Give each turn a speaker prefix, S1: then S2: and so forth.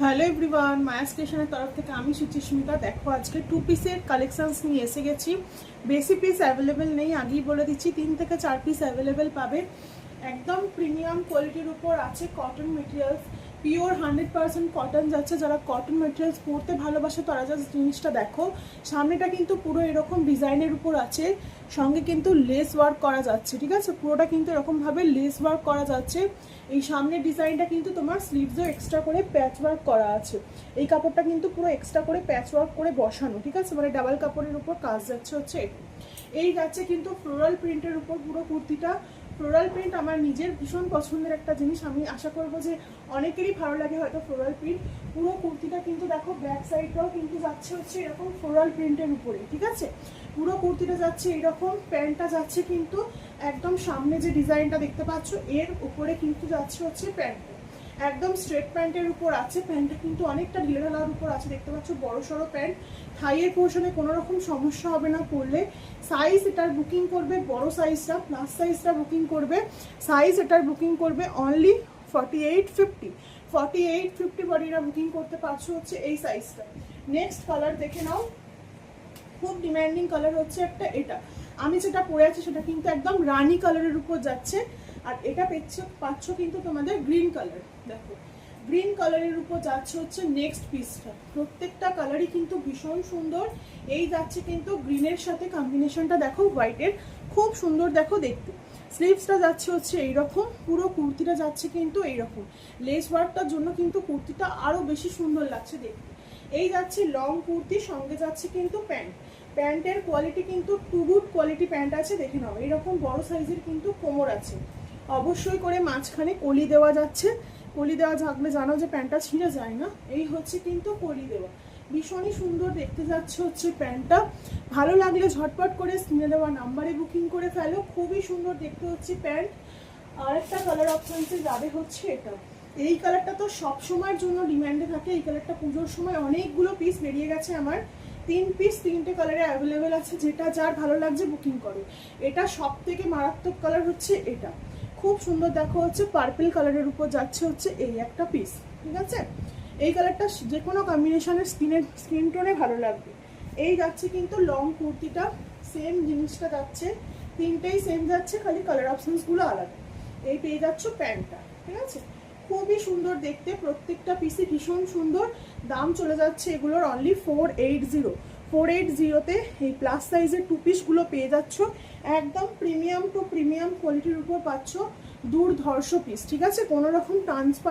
S1: Hello everyone, মায়া স্টেশনের তরফ থেকে আমি সুচিস্মিতা। দেখো আজকে 2 পিসের কালেকশনস নিয়ে এসে গেছি। বেশি পিস অ্যাভেলেবেল নেই, আগেই বলে দিচ্ছি 3 থেকে 4 পিস অ্যাভেলেবেল পাবে। একদম প্রিমিয়াম কোয়ালিটির উপর আছে, কটন মেটেরিয়ালস, পিওর 100% কটন যাচ্ছে। যারা কটন মেটেরিয়ালস পরতে ভালোবাসে তারা জাস্ট জিনিসটা দেখো। সামনেটা কিন্তু পুরো এরকম ডিজাইনের উপর আছে, সঙ্গে কিন্তু লেস ওয়ার্ক করা যাচ্ছে। ঠিক আছে, পুরোটা কিন্তু এরকমভাবে লেস ওয়ার্ক করা যাচ্ছে। এই সামনের ডিজাইনটা কিন্তু তোমার স্লিভসও এক্সট্রা করে প্যাচ ওয়ার্ক করা আছে। এই কাপড়টা কিন্তু পুরো এক্সট্রা করে প্যাচ ওয়ার্ক করে বসানো। ঠিক আছে, মানে ডাবল কাপড়ের উপর কাজ যাচ্ছে হচ্ছে এটা। এই যাচ্ছে কিন্তু ফ্লোরাল প্রিন্টের উপর পুরো কুর্তিটা। ফ্লোরাল প্রিন্ট আমার নিজের ভীষণ পছন্দের একটা জিনিস, আমি আশা করবো যে অনেকেরই ভালো লাগে হয়তো ফ্লোরাল প্রিন্ট। পুরো কুর্তিটা কিন্তু দেখো ব্যাক সাইডটাও কিন্তু যাচ্ছে হচ্ছে এরকম ফ্লোরাল প্রিন্টের উপরে। ঠিক আছে, পুরো কুর্তিটা যাচ্ছে এইরকম, প্যান্টটা যাচ্ছে কিন্তু একদম সামনে যে ডিজাইনটা দেখতে পাচ্ছ এর উপরে কিন্তু যাচ্ছে হচ্ছে প্যান্টটা একদম স্ট্রেট প্যান্টের উপর আছে। প্যান্টটা কিন্তু অনেকটা ঢিলেঢালার উপর আছে, দেখতে পাচ্ছ বড় সড়ো প্যান্ট। থাইয়ের পোর্শনে কোনো রকম সমস্যা হবে না পরলে। সাইজ এটার বুকিং করবে বড় সাইজটা, প্লাস সাইজটা বুকিং করবে। সাইজ এটার বুকিং করবে অনলি 4850 বডিরা বুকিং করতে পারছো হচ্ছে এই সাইজটা। নেক্সট কালার দেখে নাও, খুব ডিমান্ডিং কালার হচ্ছে একটা এটা। আমি যেটা পরে আছি সেটা কিন্তু একদম রানি কালারের উপর যাচ্ছে, আর এটা পাচ্ছ কিন্তু তোমাদের গ্রিন কালার। দেখো গ্রিন কালারের উপর যাচ্ছে হচ্ছে নেক্সট পিসটা। প্রত্যেকটা কালারই কিন্তু ভীষণ সুন্দর। এই যাচ্ছে কিন্তু গ্রিনের সাথে কম্বিনেশনটা দেখো হোয়াইটের, খুব সুন্দর দেখো দেখতে। স্লিভসটা যাচ্ছে হচ্ছে এইরকম, পুরো কুর্তিটা যাচ্ছে কিন্তু এইরকম। লেস ওয়ার্কটার জন্য কিন্তু কুর্তিটা আরো বেশি সুন্দর লাগছে দেখতে। এই যাচ্ছে লং কুর্তি, সঙ্গে যাচ্ছে কিন্তু প্যান্ট। প্যান্টের কোয়ালিটি কিন্তু টু গুড কোয়ালিটি প্যান্ট আছে, দেখে নাও। এরকম বড় সাইজের কিন্তু কোমর আছে, অবশ্যই করে মাঝখানে কলি দেওয়া যাচ্ছে। কলি দেওয়া থাকলে জানো যে প্যান্টটা ছিঁড়ে যায় না। এই হচ্ছে কিন্তু কলি দেওয়া, ভীষণই সুন্দর দেখতে যাচ্ছে হচ্ছে প্যান্টটা। ভালো লাগলে ঝটপট করে স্ক্রিনে দেওয়া নাম্বারে বুকিং করে ফেলো। খুবই সুন্দর দেখতে হচ্ছে প্যান্ট। আর একটা কালার অপশনসে যাবে হচ্ছে এটা। এই কালারটা তো সব সময়ের জন্য ডিমান্ডে থাকে। এই কালারটা পুজোর সময় অনেকগুলো পিস বেরিয়ে গেছে আমার, 3 পিস 3টে কালারে অ্যাভেলেবেল আছে। যেটা যার ভালো লাগছে বুকিং করো। এটা সব থেকে মারাত্মক কালার হচ্ছে এটা, খুব সুন্দর দেখো হচ্ছে পার্পল কালারের উপর যাচ্ছে হচ্ছে এই একটা পিস। ঠিক আছে, এই কালারটা যে কোনো কম্বিনেশনের স্কিন টোনে ভালো লাগবে। এই যাচ্ছে কিন্তু লং কুর্তিটা, সেম জিনিসটা যাচ্ছে, তিনটেই সেম যাচ্ছে, খালি কালার অপশনসগুলো আলাদা। এই পেয়ে যাচ্ছ প্যান্টটা। ঠিক আছে, খুবই সুন্দর দেখতে, প্রত্যেকটা পিসই ভীষণ সুন্দর। দাম চলে যাচ্ছে এগুলোর অনলি 480 এই প্লাস সাইজের 2 পিসগুলো পেয়ে যাচ্ছ একদম প্রিমিয়াম টু প্রিমিয়াম কোয়ালিটির উপর পাচ্ছ দুর্ধর্ষ পিস। ঠিক আছে, কোনো রকম ট্রান্সফার